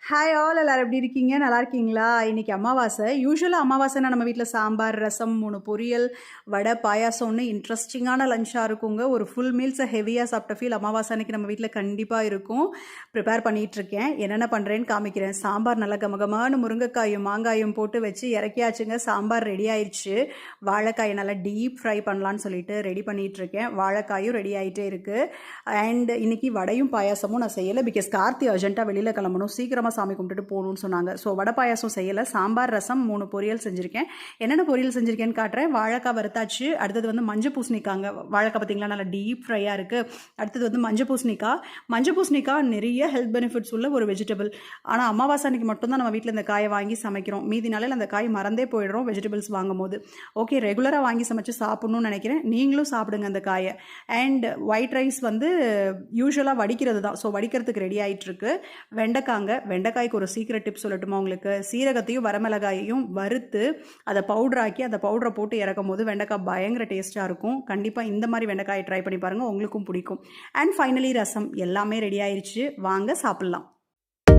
Hi all எல்லாரும் எப்படி இருக்கீங்க? நல்லா இருக்கீங்களா? இன்னைக்கு அமாவாசை. யூசுவலாக அமாவாசைனா நம்ம வீட்டில் சாம்பார், ரசம், 3 பொரியல், வடை, பாயாசம்னு இன்ட்ரெஸ்டிங்கான லஞ்சாக இருக்குங்க. ஒரு ஃபுல் மீல்ஸை ஹெவியாக சாப்பிட்ட ஃபீல் அமாவாசை அன்னைக்கு நம்ம வீட்டில் கண்டிப்பாக இருக்கும். ப்ரிப்பேர் பண்ணிகிட்ருக்கேன். என்னென்ன பண்ணுறேன்னு காமிக்கிறேன். சாம்பார் நல்லா கமகமான முருங்கைக்காயும் மாங்காயும் போட்டு வச்சு இறக்கியாச்சுங்க. சாம்பார் ரெடி ஆயிடுச்சு. வாழைக்காயை நல்லா டீப் ஃப்ரை பண்ணலான்னு சொல்லிட்டு ரெடி பண்ணிகிட்ருக்கேன். வாழைக்காயும் ரெடி ஆகிட்டே இருக்குது. அண்ட் இன்னைக்கு வடையும் பாயாசமும் நான் செய்யலை. பிகாஸ் கார்த்தி அர்ஜென்ட்டாக வெளியில் கிளம்பணும். சீக்கிரமாக சாமி கும்பிட்டுட்டு போகணும்னு சொன்னாங்க. ஸோ வடை பாயாசம் செய்யலை. சாம்பார், ரசம், 3 பொரியல் செஞ்சுருக்கேன். என்னென்ன பொரியல் செஞ்சுருக்கேன்னு காட்டுறேன். வாழைக்காய் வறுத்தாச்சு. அடுத்தது வந்து மஞ்சள் பூசணிக்காங்க. வாழைக்காய் பார்த்தீங்களா நல்லா டீப் ஃப்ரையாக இருக்குது. அடுத்தது வந்து மஞ்சள் பூசணிக்காய். மஞ்சள் பூசணிக்காய் நிறைய ஹெல்த் பெனிஃபிட்ஸ் உள்ள ஒரு வெஜிடபிள். ஆனால் அமாவாசை அன்னைக்கு மட்டும்தான் நம்ம வீட்டில் இந்த காயை வாங்கி சமைக்கிறோம். மீதி நாளில் அந்த காய் மறந்தே போயிடுறோம் வெஜிடபிள்ஸ் வாங்கும் போது. ஓகே, ரெகுலராக வாங்கி சமைச்சு சாப்பிட்ணுன்னு நினைக்கிறேன். நீங்களும் சாப்பிடுங்க அந்த காயை. அண்ட் ஒயிட் ரைஸ் வந்து யூஸ்வலாக வடிக்கிறது தான். ஸோ வடிக்கிறதுக்கு ரெடி ஆகிட்டுருக்கு. வெண்டைக்காய்க்கு ஒரு சீக்ரெட் டிப் சொல்லட்டுமா உங்களுக்கு? சீரகத்தையும் வரமிளகாயையும் வறுத்து அதை பவுடராக்கி அந்த பவுடரை போட்டு இறக்கும் போது வெண்டைக்காய் பயங்கர டேஸ்ட்டாக இருக்கும். கண்டிப்பாக இந்த மாதிரி வெண்டைக்காயை ட்ரை பண்ணி பாருங்கள், உங்களுக்கும் பிடிக்கும். அண்ட் ஃபைனலி ரசம் எல்லாமே ரெடி ஆயிடுச்சு. வாங்க சாப்பிட்லாம்.